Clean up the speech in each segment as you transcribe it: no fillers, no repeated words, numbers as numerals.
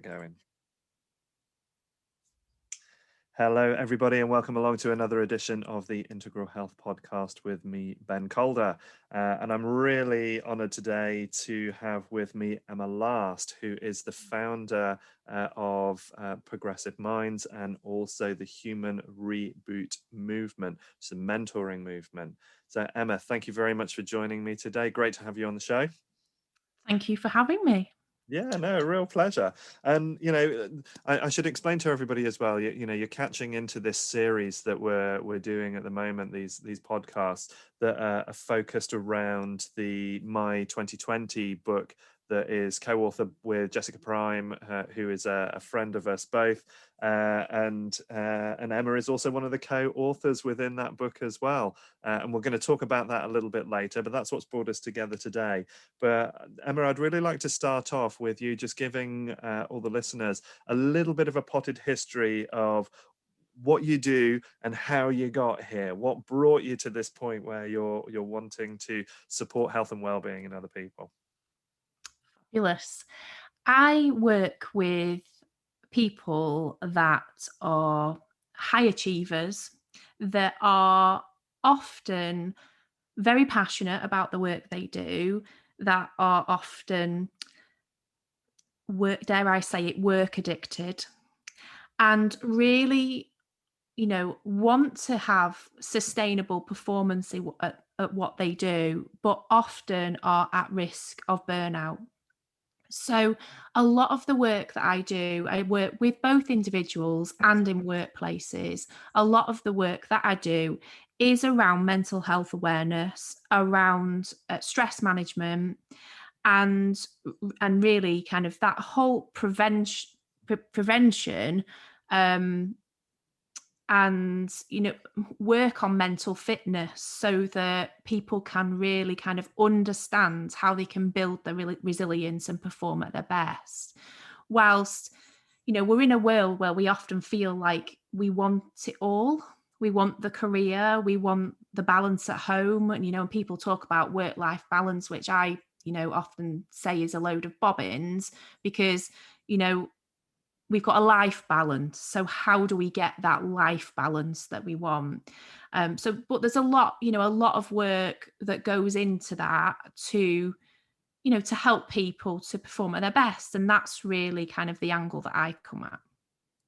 Going. Hello, everybody, and welcome along to another edition of the Integral Health Podcast with me, Ben Calder. And I'm really honoured today to have with me Emma Last, who is the founder of Progressive Minds and also the Human Reboot Movement. It's a mentoring movement. So, Emma, thank you very much for joining me today. Great to have you on the show. Thank you for having me. Yeah, no, a real pleasure. And I should explain to everybody as well. You're catching into this series that we're doing at the moment. These podcasts that are focused around the My 2020 book that is co-authored with Jessica Prime, who is a friend of us both, and Emma is also one of the co-authors within that book as well. And we're going to talk about that a little bit later. But that's what's brought us together today. But Emma, I'd really like to start off with you just giving all the listeners a little bit of a potted history of what you do and how you got here. What brought you to this point where you're wanting to support health and well-being in other people? Fabulous. I work with people that are high achievers, that are often very passionate about the work they do, that are often, dare I say it, work addicted, and really, want to have sustainable performance at what they do, but often are at risk of burnout. So, a lot of the work that I do, I work with both individuals and in workplaces. A lot of the work that I do is around mental health awareness, around stress management, and really kind of that whole prevention, um, and work on mental fitness so that people can really kind of understand how they can build their resilience and perform at their best, whilst we're in a world where we often feel like we want it all. We want the career, we want the balance at home, and people talk about work-life balance, which I often say is a load of bobbins, because we've got a life balance. So how do we get that life balance that we want? But there's a lot of work that goes into that to help people to perform at their best. And that's really kind of the angle that I come at.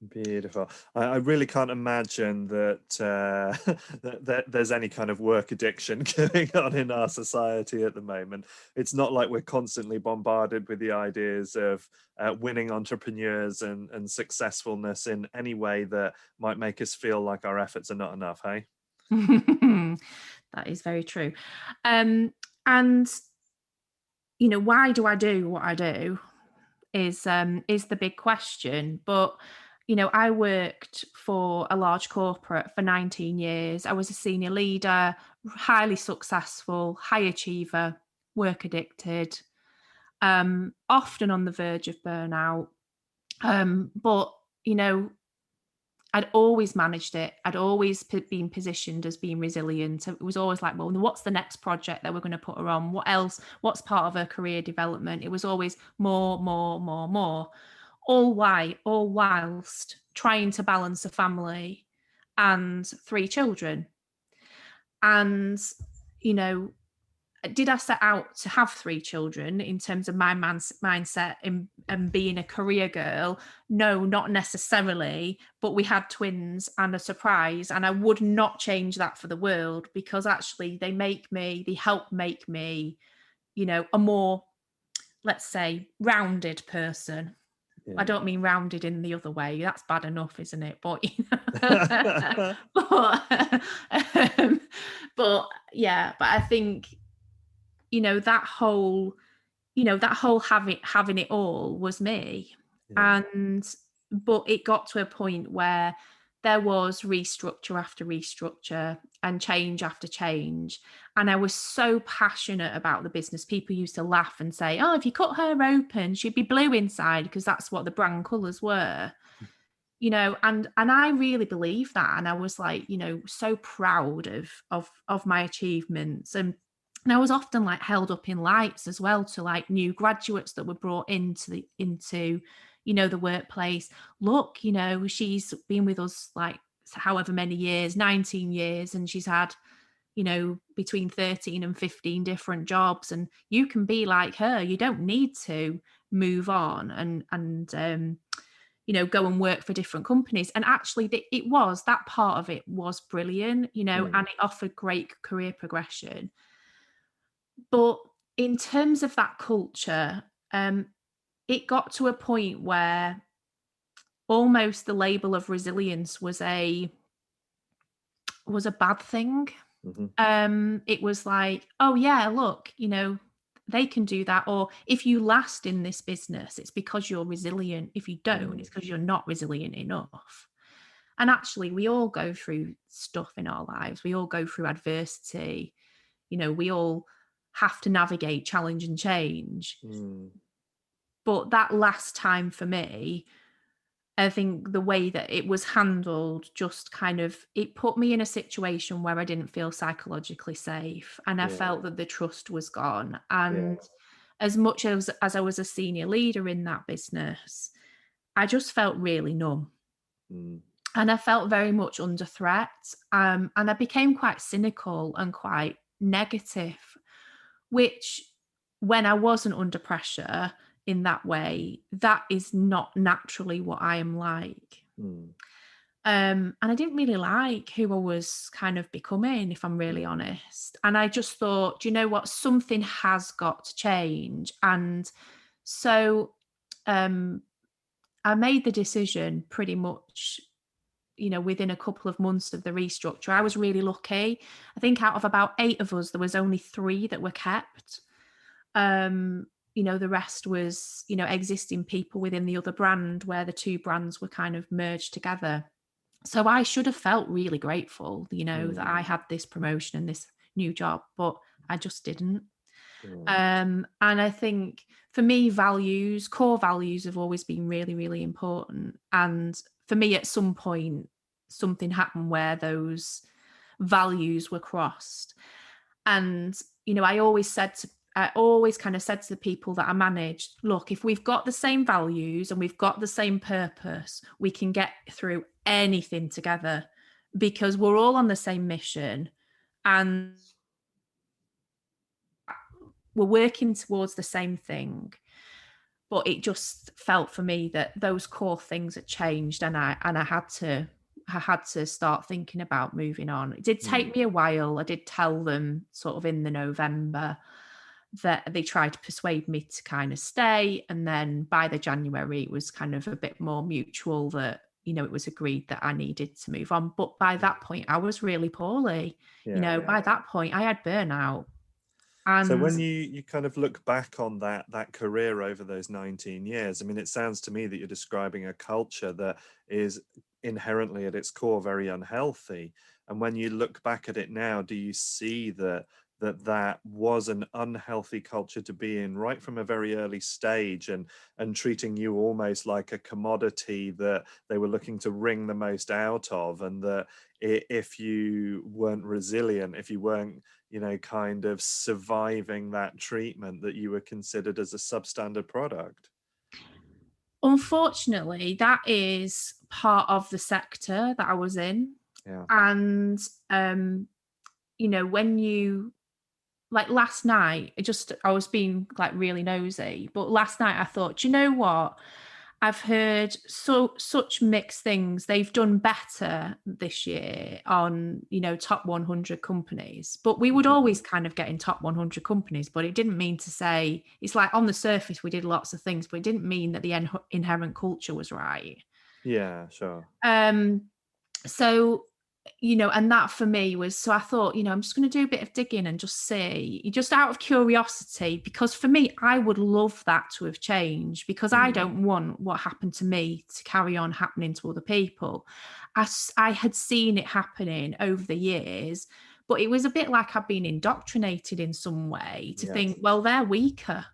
Beautiful. I really can't imagine that, that there's any kind of work addiction going on in our society at the moment. It's not like we're constantly bombarded with the ideas of winning entrepreneurs and successfulness in any way that might make us feel like our efforts are not enough, hey? That is very true. And why do I do what I do is the big question. But I worked for a large corporate for 19 years. I was a senior leader, highly successful, high achiever, work addicted, often on the verge of burnout. But I'd always managed it. I'd always been positioned as being resilient. It was always like, well, what's the next project that we're going to put her on? What else? What's part of her career development? It was always more. All whilst trying to balance a family and 3 children. And, did I set out to have 3 children in terms of my mindset and being a career girl? No, not necessarily, but we had twins and a surprise, and I would not change that for the world, because actually they help make me, a more, let's say, rounded person. Yeah. I don't mean rounded in the other way. That's bad enough, isn't it? But but I think that whole having it all was me. Yeah. But it got to a point where there was restructure after restructure and change after change. And I was so passionate about the business. People used to laugh and say, oh, if you cut her open, she'd be blue inside, because that's what the brand colours were. And I really believed that. And I was like, so proud of my achievements. And I was often like held up in lights as well to like new graduates that were brought into the workplace. Look, she's been with us like however many years, 19 years, and she's had, between 13 and 15 different jobs, and you can be like her. You don't need to move on and go and work for different companies. And actually, that part of it was brilliant, Mm, and it offered great career progression. But in terms of that culture, it got to a point where almost the label of resilience was a bad thing. mhm, It was like, oh yeah, look, they can do that. Or if you last in this business, it's because you're resilient. If you don't, mm, it's because you're not resilient enough. And actually, we all go through stuff in our lives. We all go through adversity. We all have to navigate challenge and change. mm, But that last time for me, I think the way that it was handled just kind of it put me in a situation where I didn't feel psychologically safe, and I yeah, felt that the trust was gone. yeah, And as much as I was a senior leader in that business, I just felt really numb. mm, And I felt very much under threat. And I became quite cynical and quite negative, which, when I wasn't under pressure in that way, that is not naturally what I am like. mm, And I didn't really like who I was kind of becoming, if I'm really mm, honest. And I just thought, do you know what? Something has got to change. And so um, I made the decision pretty much, within a couple of months of the restructure. I was really lucky. I think out of about 8 of us, there was only 3 that were kept. The rest was, existing people within the other brand where the 2 brands were kind of merged together. So I should have felt really grateful, that I mm, had this promotion and this new job, but I just didn't. mm, And I think for me, core values have always been really, really important. And for me, at some point, something happened where those values were crossed. And, I always kind of said to the people that I managed, look, if we've got the same values and we've got the same purpose, we can get through anything together because we're all on the same mission and we're working towards the same thing. But it just felt for me that those core things had changed, and I had to start thinking about moving on. It did take mm, me a while. I did tell them sort of in the November that they tried to persuade me to kind of stay. And then by the January, it was kind of a bit more mutual that, it was agreed that I needed to move on. But by that point, I was really poorly. yeah. By that point, I had burnout. So And when you kind of look back on that career over those 19 years, I mean, it sounds to me that you're describing a culture that is inherently at its core very unhealthy. And when you look back at it now, do you see that was an unhealthy culture to be in right from a very early stage, and treating you almost like a commodity that they were looking to wring the most out of, and that if you weren't resilient, if you weren't kind of surviving that treatment, that you were considered as a substandard product. unfortunately, that is part of the sector that I was in. Yeah. And, when you like last night, I was being like really nosy, but last night I thought, "Do you know what? I've heard such mixed things. They've done better this year on, top 100 companies, but we would Mhm. always kind of get in top 100 companies, but it didn't mean to say it's like on the surface we did lots of things, but it didn't mean that the inherent culture was right. Yeah, sure. Um, so, and that for me was, so I thought, I'm just going to do a bit of digging and just see, just out of curiosity, because for me, I would love that to have changed because I Mm. don't want what happened to me to carry on happening to other people. I had seen it happening over the years, but it was a bit like I'd been indoctrinated in some way to think, Yes. well, they're weaker.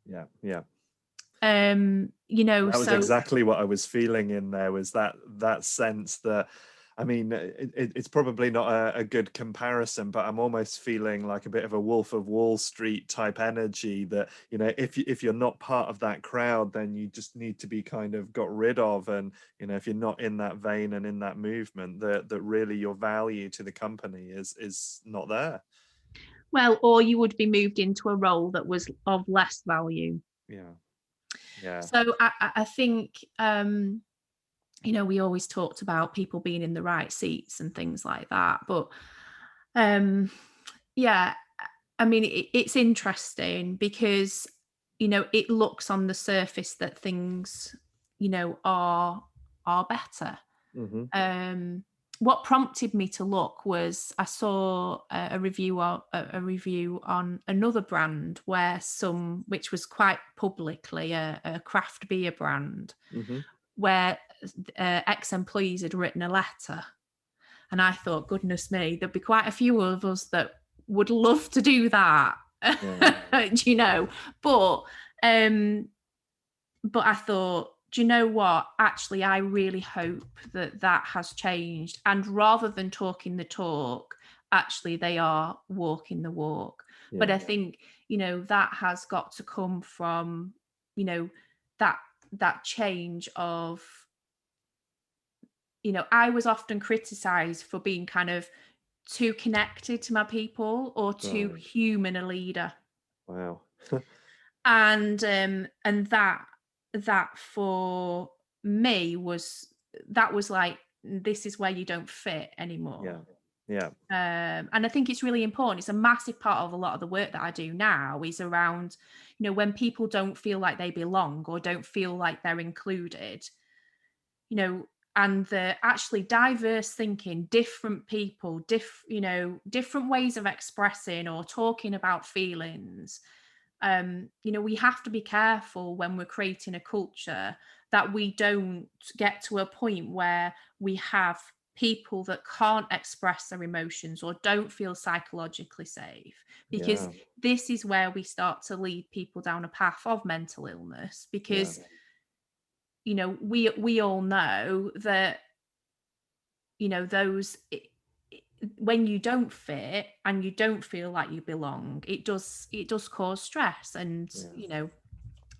Yeah, yeah. That was So exactly what I was feeling in there, was that sense that I mean, it's probably not a good comparison, but I'm almost feeling like a bit of a Wolf of Wall Street type energy that, if you're not part of that crowd, then you just need to be kind of got rid of. And, if you're not in that vein and in that movement, that really your value to the company is not there. Well, or you would be moved into a role that was of less value. Yeah. Yeah. So I think, we always talked about people being in the right seats and things like that. But yeah, I mean, it's interesting because, it looks on the surface that things, are better. Hmm. What prompted me to look was I saw a review on another brand which was quite publicly a craft beer brand, Hmm. where ex-employees had written a letter, and I thought, goodness me, there'd be quite a few of us that would love to do that. Yeah. Do you know? But um, but I thought, do you know what? Actually, I really hope that has changed. And rather than talking the talk, actually, they are walking the walk. But Yeah. I think, that has got to come from, you know, that that change of, I was often criticized for being kind of too connected to my people or too Right. human a leader. Wow. And that for me was like, this is where you don't fit anymore. Yeah. Yeah. And I think it's really important. It's a massive part of a lot of the work that I do now is around, when people don't feel like they belong or don't feel like they're included, you know, and the actually diverse thinking, different people, different ways of expressing or talking about feelings. We have to be careful when we're creating a culture that we don't get to a point where we have people that can't express their emotions or don't feel psychologically safe, because Yeah. this is where we start to lead people down a path of mental illness. Yeah. Because we all know that, those when you don't fit and you don't feel like you belong, it does cause stress, and Yeah.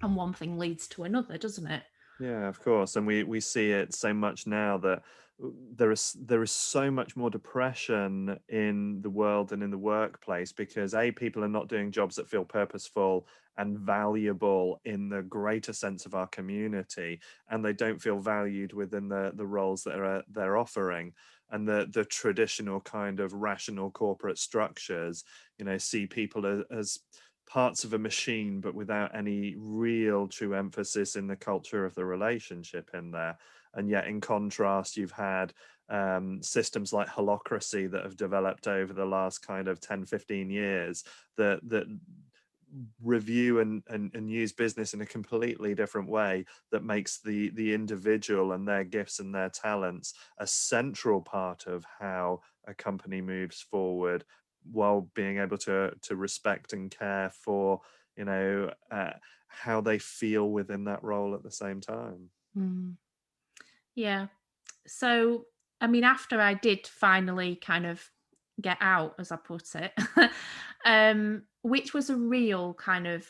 and one thing leads to another, doesn't it? Yeah, of course, and we see it so much now that there is so much more depression in the world and in the workplace because people are not doing jobs that feel purposeful and valuable in the greater sense of our community, and they don't feel valued within the roles that they're offering, and the traditional kind of rational corporate structures, see people as parts of a machine, but without any real true emphasis in the culture of the relationship in there. And yet, in contrast, you've had systems like holocracy that have developed over the last kind of 10, 15 years that review and use business in a completely different way that makes the individual and their gifts and their talents a central part of how a company moves forward, while being able to respect and care for how they feel within that role at the same time. Mm. Yeah. So, I mean, after I did finally kind of get out, as I put it, which was a real kind of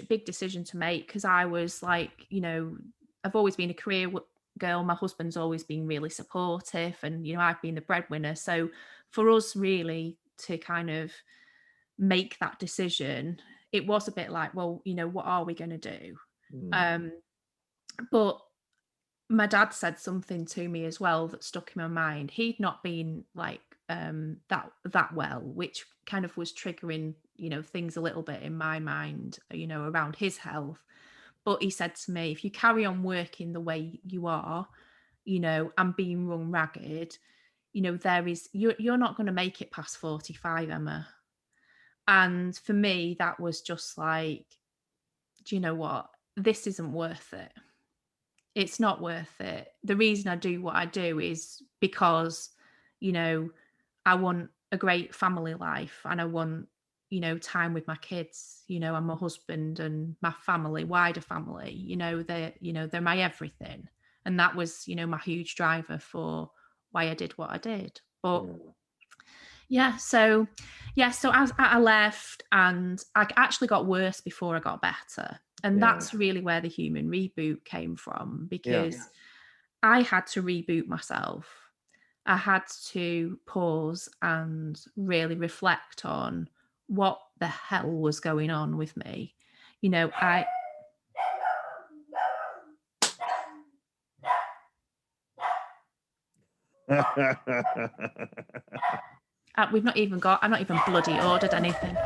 big decision to make, because I was like, I've always been a girl. My husband's always been really supportive, and I've been the breadwinner. So, for us really to kind of make that decision, it was a bit like, well, what are we going to do? Mm. Um, but my dad said something to me as well that stuck in my mind. He'd not been like that well, which kind of was triggering, things a little bit in my mind, around his health. But he said to me, if you carry on working the way you are, and being run ragged, you're not going to make it past 45, Emma. And for me, that was just like, do you know what? This isn't worth it. It's not worth it. The reason I do what I do is because, you know, I want a great family life, and I want, time with my kids, and my husband and my family, wider family, they're my everything. And that was, my huge driver for I did what I did. But so as I left, and I actually got worse before I got better. And that's really where the human reboot came from, because I had to reboot myself. I had to pause and really reflect on what the hell was going on with me. You know, I've not even bloody ordered anything.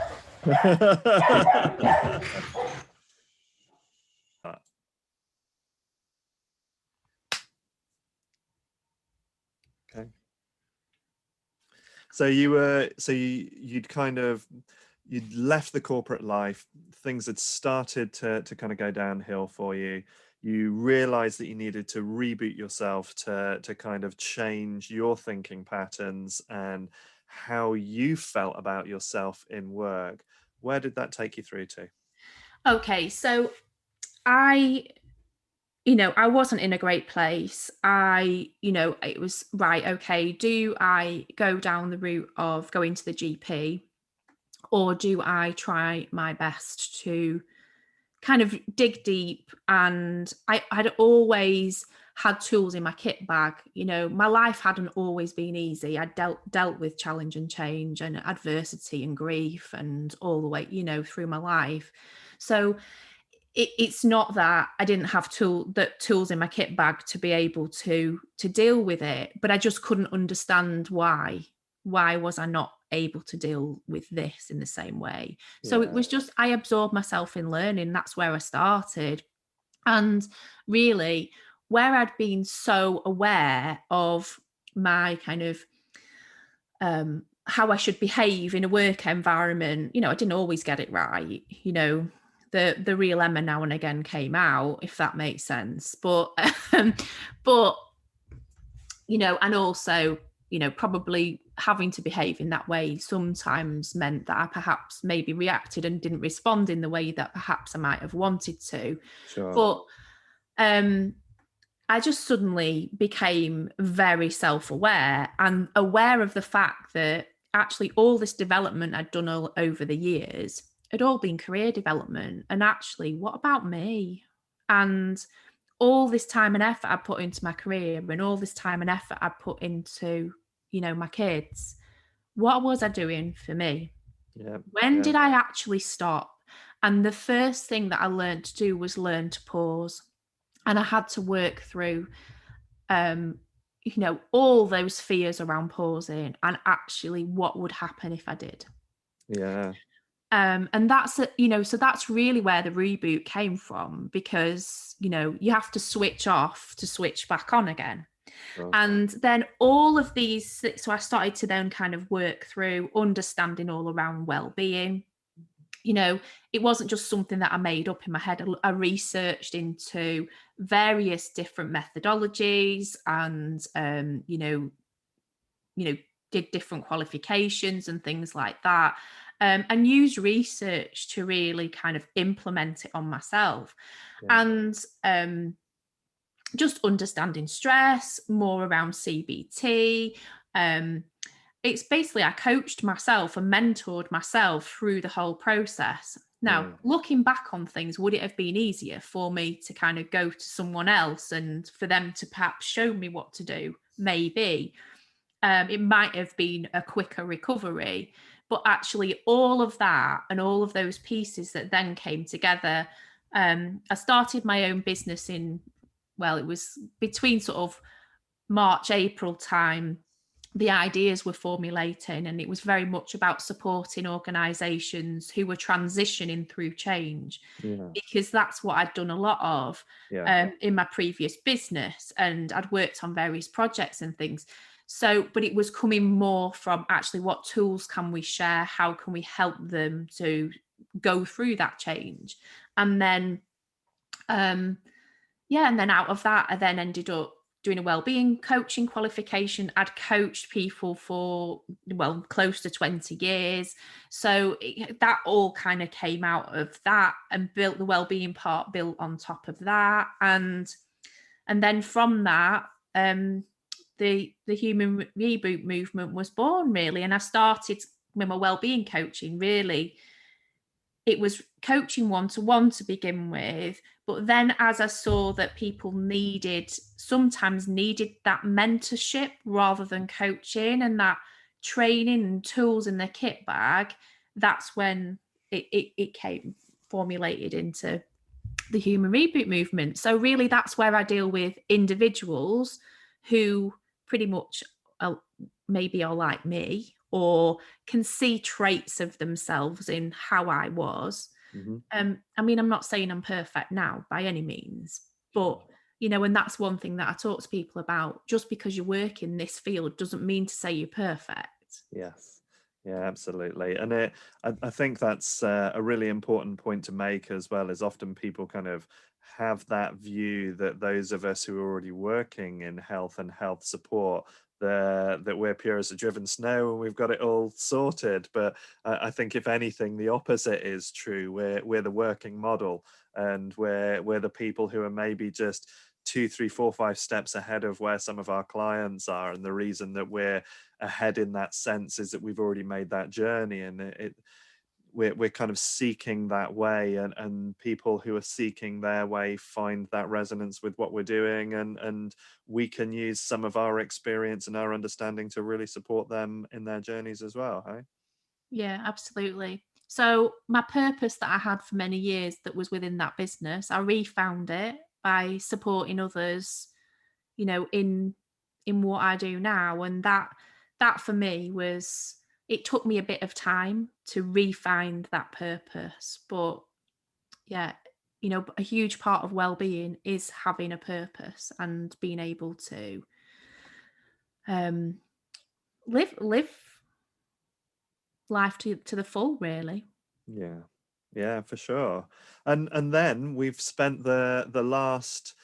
Okay. So you'd left the corporate life, things had started to kind of go downhill for you. You realized that you needed to reboot yourself to kind of change your thinking patterns and how you felt about yourself in work. Where did that take you through to? Okay, so I wasn't in a great place. It was right, okay, do I go down the route of going to the GP, or do I try my best to kind of dig deep? And I'd always had tools in my kit bag. My life hadn't always been easy. I dealt with challenge and change and adversity and grief and all the way, through my life. So it's not that I didn't have tools in my kit bag to be able to deal with it, but I just couldn't understand why was I not able to deal with this in the same way. So it was just, I absorbed myself in learning. That's where I started. And really, where I'd been so aware of my kind of how I should behave in a work environment, I didn't always get it right. The real Emma now and again came out, if that makes sense. But but and also, probably having to behave in that way sometimes meant that I perhaps maybe reacted and didn't respond in the way that perhaps I might have wanted to. Sure. But I just suddenly became very self-aware and aware of the fact that actually all this development I'd done all over the years had all been career development. And actually, what about me? And all this time and effort I put into my career, and all this time and effort I put into, my kids, what was I doing for me? When did I actually stop? And the first thing that I learned to do was learn to pause. And I had to work through, all those fears around pausing and actually what would happen if I did. And that's, so that's really where the reboot came from, because, you have to switch off to switch back on again. And then all of these, so I started to then kind of work through understanding all around well-being. It wasn't just something that I made up in my head. I researched into various different methodologies and, did different qualifications and things like that. And used research to really kind of implement it on myself. And just understanding stress, more around CBT. It's basically, I coached myself and mentored myself through the whole process. Now, looking back on things, would it have been easier for me to kind of go to someone else and for them to perhaps show me what to do? Maybe. It might have been a quicker recovery, but actually all of that and all of those pieces that then came together, I started my own business it was between sort of March, April time. The ideas were formulating, and it was very much about supporting organisations who were transitioning through change, because that's what I'd done a lot of in my previous business, and I'd worked on various projects and things. So, but it was coming more from actually what tools can we share? How can we help them to go through that change? And then, and then out of that, I then ended up doing a wellbeing coaching qualification. I'd coached people for, close to 20 years. So that all kind of came out of that, and built the wellbeing part built on top of that. And then from that, the Human Reboot Movement was born, really. And I started with my wellbeing coaching, really. It was coaching one-to-one to begin with, but then as I saw that people sometimes needed that mentorship rather than coaching, and that training and tools in their kit bag, that's when it came formulated into the Human Reboot Movement. So really, that's where I deal with individuals who pretty much maybe are like me, or can see traits of themselves in how I was. Mm-hmm. I mean, I'm not saying I'm perfect now by any means, but and that's one thing that I talk to people about. Just because you work in this field doesn't mean to say you're perfect. Yes. Yeah, absolutely. And I think that's a really important point to make as well, is often people kind of have that view that those of us who are already working in health and health support, that we're pure as a driven snow and we've got it all sorted. But I think if anything, the opposite is true. We're the working model, and we're the people who are maybe just 2, 3, 4, 5 steps ahead of where some of our clients are. And the reason that we're ahead in that sense is that we've already made that journey, and we're kind of seeking that way, and people who are seeking their way find that resonance with what we're doing, and we can use some of our experience and our understanding to really support them in their journeys as well. Hey? Yeah, absolutely. So my purpose that I had for many years that was within that business, I refound it by supporting others, in what I do now. And that for me was, it took me a bit of time to refind that purpose. But yeah, a huge part of well-being is having a purpose and being able to um live life to the full, really. Yeah, yeah, for sure. And then we've spent the last,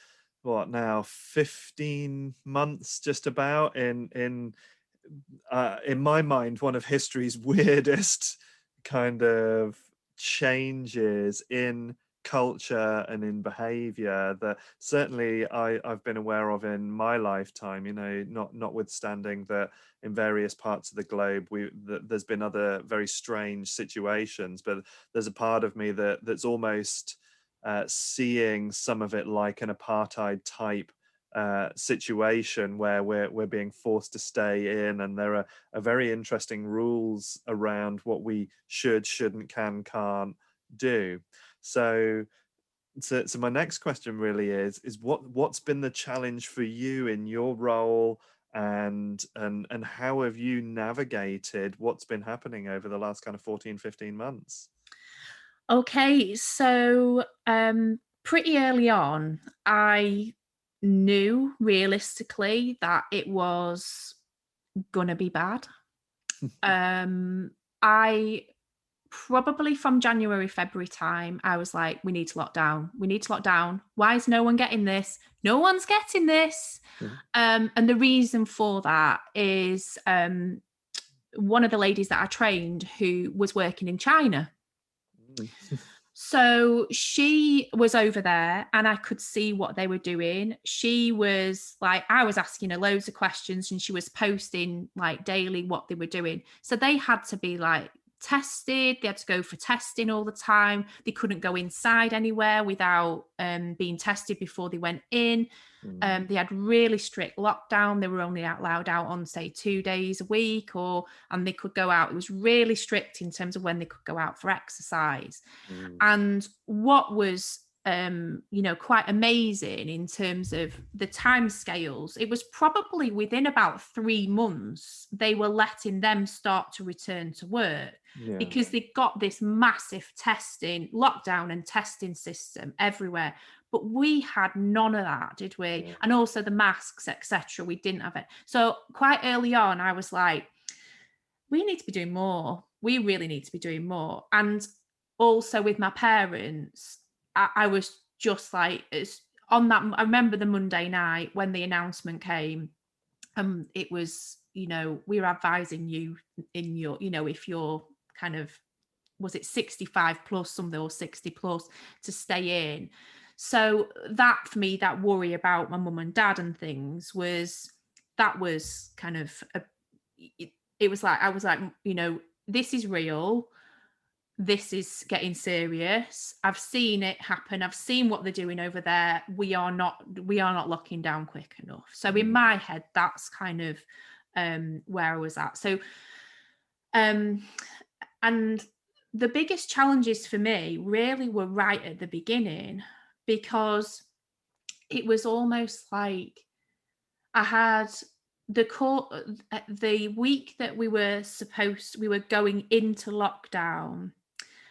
what now, 15 months just about in my mind, one of history's weirdest kind of changes in culture and in behavior that certainly I've been aware of in my lifetime. Notwithstanding that in various parts of the globe there's been other very strange situations, but there's a part of me that's almost seeing some of it like an apartheid type situation where we're being forced to stay in, and there are very interesting rules around what we shouldn't, can't do. So my next question really is what's been the challenge for you in your role, and how have you navigated what's been happening over the last kind of 14, 15 months? Okay, so pretty early on, I knew realistically that it was gonna be bad. I probably from January, February time, I was like, we need to lock down. We need to lock down. Why is no one getting this? No one's getting this. Mhm. And the reason for that is one of the ladies that I trained who was working in China. Mm. So she was over there and I could see what they were doing. She was like, I was asking her loads of questions and she was posting like daily what they were doing. So they had to be like tested. They had to go for testing all the time. They couldn't go inside anywhere without being tested before they went in. Mm. They had really strict lockdown. They were only allowed out on, say, 2 days a week, and they could go out. It was really strict in terms of when they could go out for exercise. Mm. And what was quite amazing in terms of the timescales, it was probably within about 3 months they were letting them start to return to work, Yeah. because they got this massive testing, lockdown and testing system everywhere. But we had none of that, did we? Yeah. And also the masks, etc. We didn't have it. So quite early on, I was like, we need to be doing more. We really need to be doing more. And also with my parents, I was just like, it's on that. I remember the Monday night when the announcement came. It was, we're advising you in your, if you're kind of, was it 65 plus something, or 60 plus, to stay in. So that for me, that worry about my mum and dad and things was, that was kind of it was like, I was like, this is real. This is getting serious. I've seen it happen. I've seen what they're doing over there. We are not locking down quick enough. So in my head, that's kind of where I was at. So and the biggest challenges for me really were right at the beginning, because it was almost like I had the week that we were going into lockdown.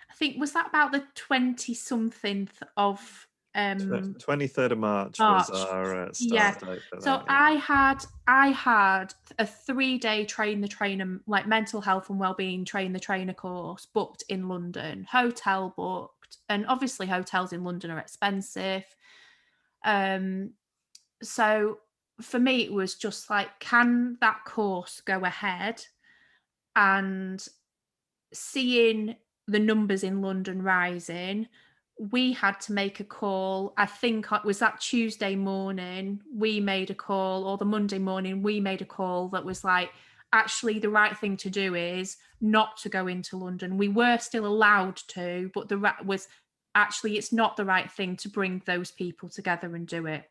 I think, was that about the 20 something of 23rd of March was March? our Yeah. start date for So that. Yeah. I had a 3-day train the trainer, like mental health and wellbeing train the trainer course booked in London, hotel booked, and obviously hotels in London are expensive. So for me, it was just like, can that course go ahead? And seeing the numbers in London rising, we had to make a call. I think it was that Tuesday morning, we made a call, or the Monday morning, we made a call that was like, actually, the right thing to do is not to go into London. We were still allowed to, but it's not the right thing to bring those people together and do it.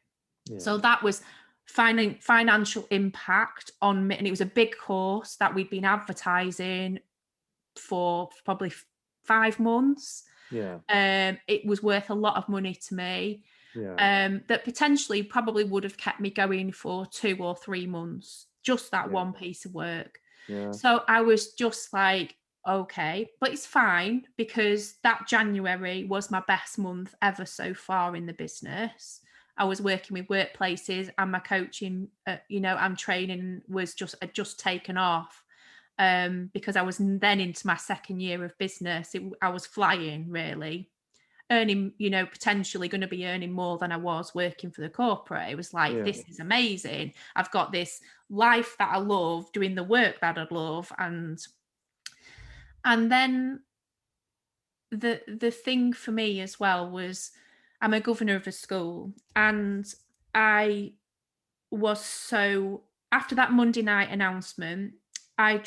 Yeah. So that was financial impact on me. And it was a big course that we'd been advertising for probably 5 months. Yeah. It was worth a lot of money to me. Yeah. That potentially probably would have kept me going for 2 or 3 months, just that one piece of work. Yeah. So I was just like, okay, but it's fine, because that January was my best month ever so far in the business. I was working with workplaces, and my coaching, and training had just taken off, because I was then into my second year of business. I was flying, really, earning, potentially going to be earning more than I was working for the corporate. It was like, this is amazing. I've got this life that I love, doing the work that I love, and then the thing for me as well was, I'm a governor of a school, and I was so, after that Monday night announcement, I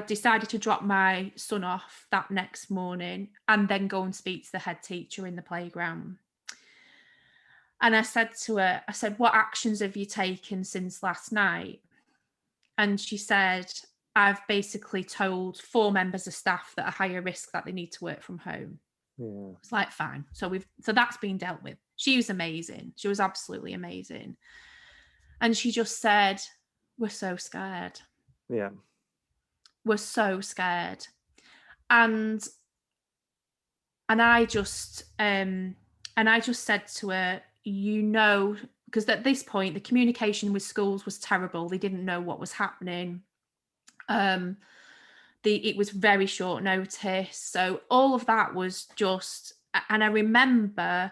decided to drop my son off that next morning and then go and speak to the head teacher in the playground. And I said to her, what actions have you taken since last night? And she said, I've basically told 4 members of staff that are higher risk that they need to work from home. Yeah. It's like, fine. So that's been dealt with. She was amazing. She was absolutely amazing. And she just said, we're so scared. Yeah. We're so scared. And I just said to her, because at this point the communication with schools was terrible. They didn't know what was happening. It was very short notice. So all of that was just, and I remember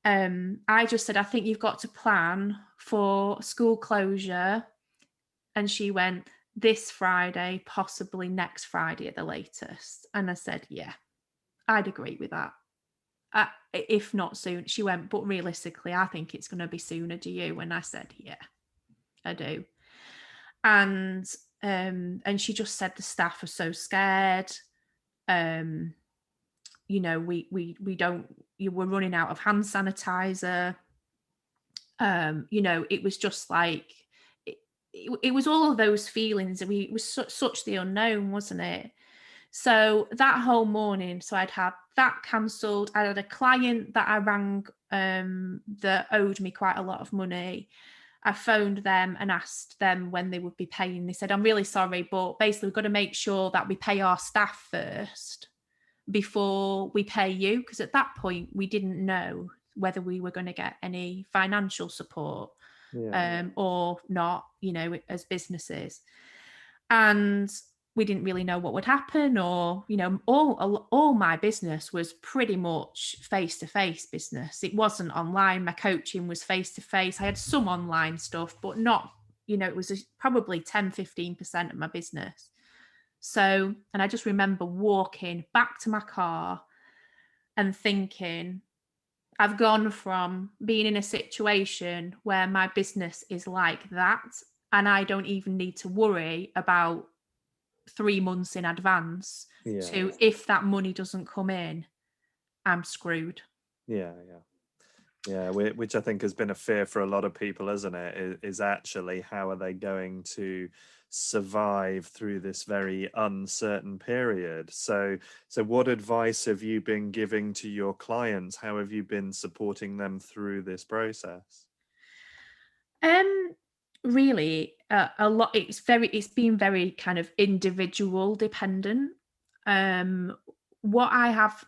I just said, I think you've got to plan for school closure. And she went, this Friday, possibly next Friday at the latest. And I said, yeah, I'd agree with that. If not soon. She went, but realistically, I think it's going to be sooner. Do you? And I said, yeah, I do. And she just said, the staff are so scared. We don't, we're running out of hand sanitizer. It was just like, it was all of those feelings. It was such the unknown, wasn't it? So that whole morning, so I'd had that cancelled. I had a client that I rang that owed me quite a lot of money. I phoned them and asked them when they would be paying. They said, I'm really sorry, but basically we've got to make sure that we pay our staff first before we pay you, because at that point we didn't know whether we were going to get any financial support or not, as businesses. And we didn't really know what would happen, or, all my business was pretty much face-to-face business. It wasn't online. My coaching was face-to-face. I had some online stuff, but not, it was probably 10-15% of my business. So, and I just remember walking back to my car and thinking, I've gone from being in a situation where my business is like that, and I don't even need to worry about 3 months in advance Yeah. to, if that money doesn't come in, I'm screwed. Yeah. Yeah. Yeah, which I think has been a fear for a lot of people, isn't it? Is actually how are they going to survive through this very uncertain period? So what advice have you been giving to your clients? How have you been supporting them through this process? Um, Really, a lot. It's been very kind of individual dependent. Um, what I have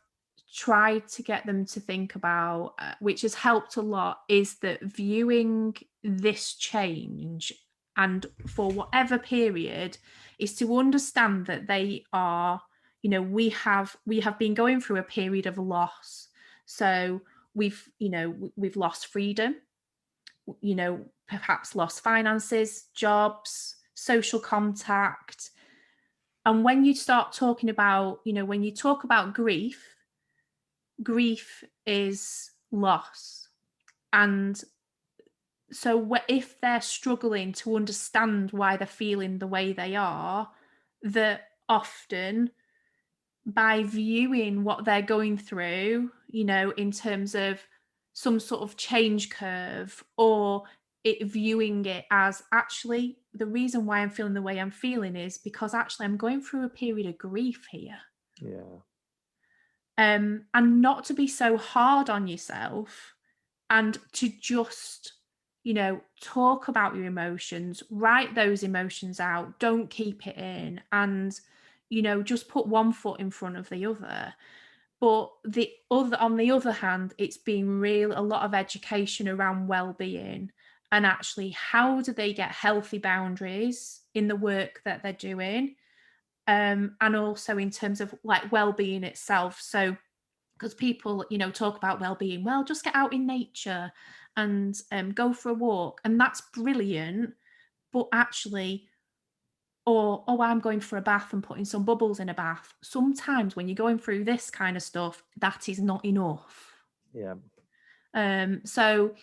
tried to get them to think about, which has helped a lot, is that viewing this change, and for whatever period, is to understand that they are, we have been going through a period of loss. So we've lost freedom, perhaps lost finances, jobs, social contact. And when you start talking about, when you talk about grief, grief is loss. And so if they're struggling to understand why they're feeling the way they are, that often by viewing what they're going through, in terms of some sort of change curve, or viewing it as, actually, the reason why I'm feeling the way I'm feeling is because actually I'm going through a period of grief here. Yeah. And not to be so hard on yourself, and to just, talk about your emotions, write those emotions out, don't keep it in, and, just put one foot in front of the other. But on the other hand, it's been real a lot of education around well-being, and actually how do they get healthy boundaries in the work that they're doing, and also in terms of like well-being itself. So because people, talk about well-being, well, just get out in nature and go for a walk, and that's brilliant. But actually, or, oh, I'm going for a bath and putting some bubbles in a bath, sometimes when you're going through this kind of stuff, that is not enough. Yeah. So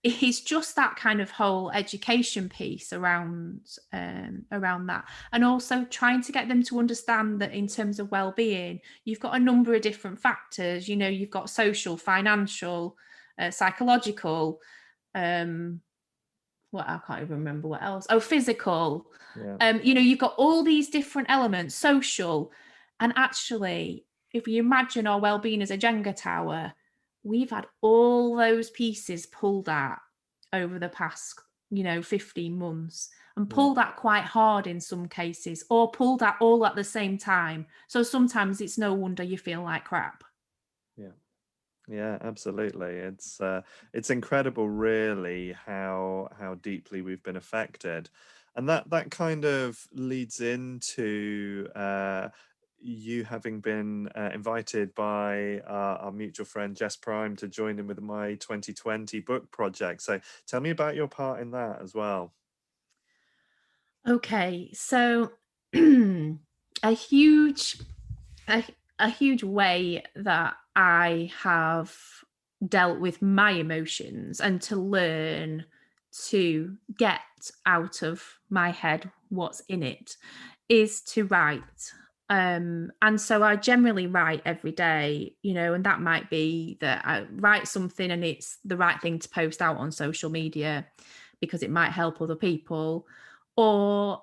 it's just that kind of whole education piece around that, and also trying to get them to understand that in terms of well-being, you've got a number of different factors. You've got social, financial, psychological, what, I can't even remember what else. Oh, physical. Yeah. You've got all these different elements, social, and actually, if you imagine our well-being as a Jenga tower, we've had all those pieces pulled out over the past, 15 months, and Yeah. pulled out quite hard in some cases, or pulled out all at the same time. So sometimes it's no wonder you feel like crap. Yeah. Yeah, absolutely. It's incredible, really, how deeply we've been affected, and that kind of leads into you having been invited by our mutual friend Jess Prime to join in with my 2020 book project. So tell me about your part in that as well. Okay, so a huge a, a huge way that I have dealt with my emotions, and to learn to get out of my head what's in it, is to write. And so I generally write every day, and that might be that I write something and it's the right thing to post out on social media because it might help other people, or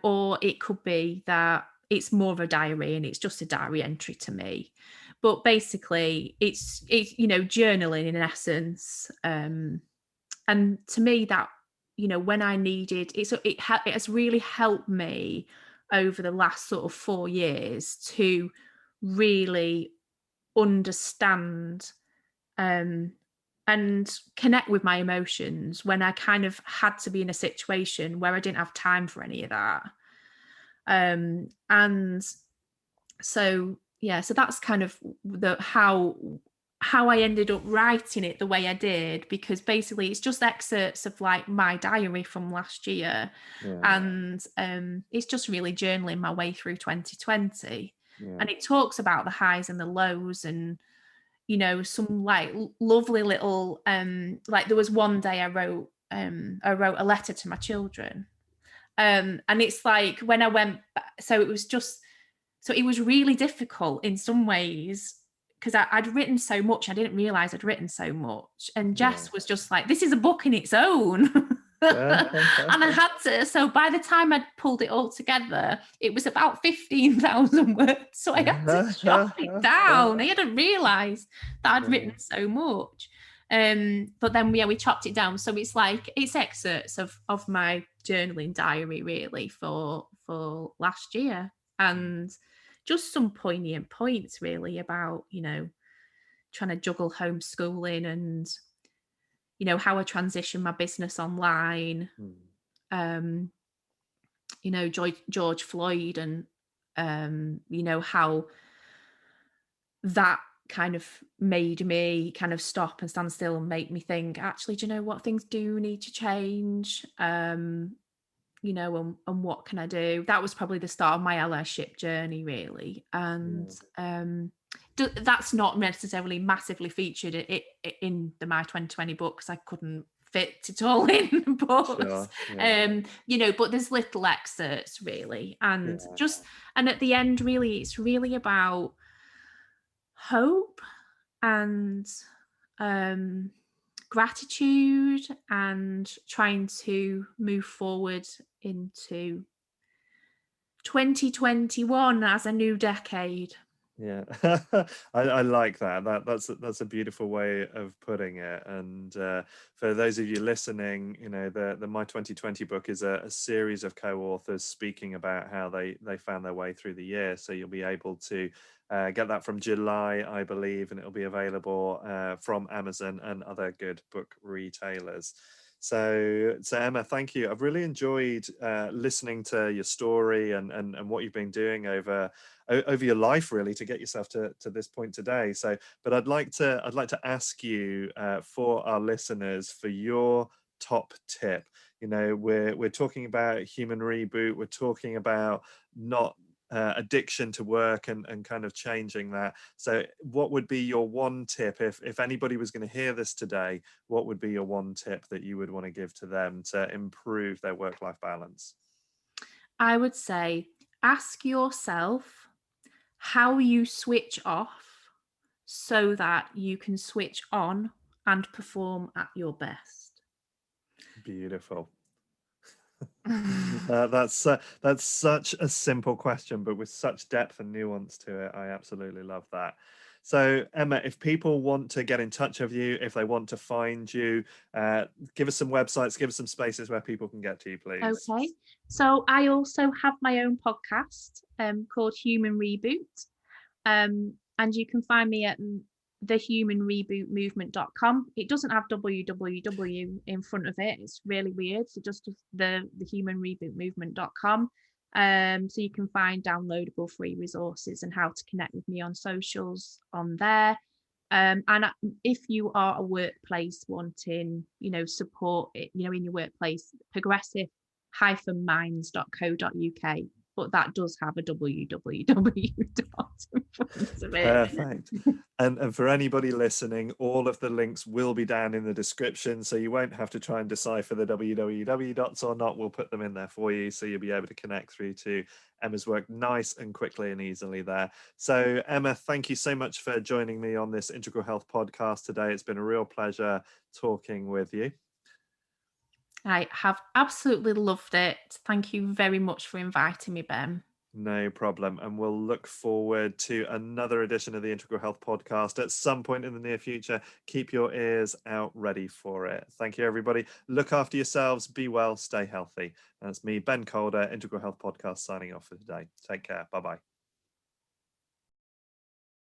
or it could be that it's more of a diary and it's just a diary entry to me. But basically, it's journaling in essence. And to me, that, when I needed it has really helped me over the last sort of 4 years to really understand, um, and connect with my emotions when I kind of had to be in a situation where I didn't have time for any of that. And so, yeah, so that's kind of the how I ended up writing it the way I did, because basically it's just excerpts of like my diary from last year, Yeah. and it's just really journaling my way through 2020. Yeah. And it talks about the highs and the lows, and some like lovely little, like there was one day I wrote, I wrote a letter to my children. And it's like when I went back, so it was really difficult in some ways because I'd written so much. I didn't realize I'd written so much. And Yeah. Jess was just like, this is a book in its own. And I had to, so by the time I'd pulled it all together, it was about 15,000 words. So I had to chop it down. I hadn't realized that I'd written so much. But then we chopped it down. So it's like, it's excerpts of my journaling diary really for last year, and just some poignant points really about, trying to juggle homeschooling and, how I transition my business online. George Floyd and, how that kind of made me kind of stop and stand still and make me think, actually, do you know what, things do need to change, and what can I do? That was probably the start of my allyship journey really. And that's not necessarily massively featured in the My 2020 book because I couldn't fit it all in, but but there's little excerpts really, and and at the end really it's really about hope and gratitude and trying to move forward into 2021 as a new decade. Yeah, I like that. That's a beautiful way of putting it. And for those of you listening, the My 2020 book is a series of co-authors speaking about how they found their way through the year. So you'll be able to get that from July, I believe, and it'll be available from Amazon and other good book retailers. So Emma, thank you. I've really enjoyed listening to your story and what you've been doing over your life really to get yourself to this point today. So, but I'd like to ask you for our listeners for your top tip. We're talking about human reboot. We're talking about not addiction to work and kind of changing that. So what would be your one tip if anybody was going to hear this today? What would be your one tip that you would want to give to them to improve their work-life balance? I would say ask yourself how you switch off so that you can switch on and perform at your best. Beautiful. That's such a simple question, but with such depth and nuance to it. I absolutely love that. So Emma, if people want to get in touch with you, if they want to find you, give us some websites, give us some spaces where people can get to you, please. Okay. So I also have my own podcast called Human Reboot. And you can find me at thehumanrebootmovement.com. It doesn't have www in front of it. It's really weird. So just the humanrebootmovement.com. So you can find downloadable free resources and how to connect with me on socials on there. And if you are a workplace wanting, support, in your workplace, progressive-minds.co.uk. But that does have a www dot in front of it. Perfect. And for anybody listening, all of the links will be down in the description, so you won't have to try and decipher the www dots or not. We'll put them in there for you, so you'll be able to connect through to Emma's work nice and quickly and easily there. So Emma, thank you so much for joining me on this Integral Health podcast today. It's been a real pleasure talking with you. I have absolutely loved it. Thank you very much for inviting me, Ben. No problem. And we'll look forward to another edition of the Integral Health podcast at some point in the near future. Keep your ears out ready for it. Thank you, everybody. Look after yourselves. Be well. Stay healthy. That's me, Ben Calder, Integral Health Podcast, signing off for today. Take care. Bye-bye.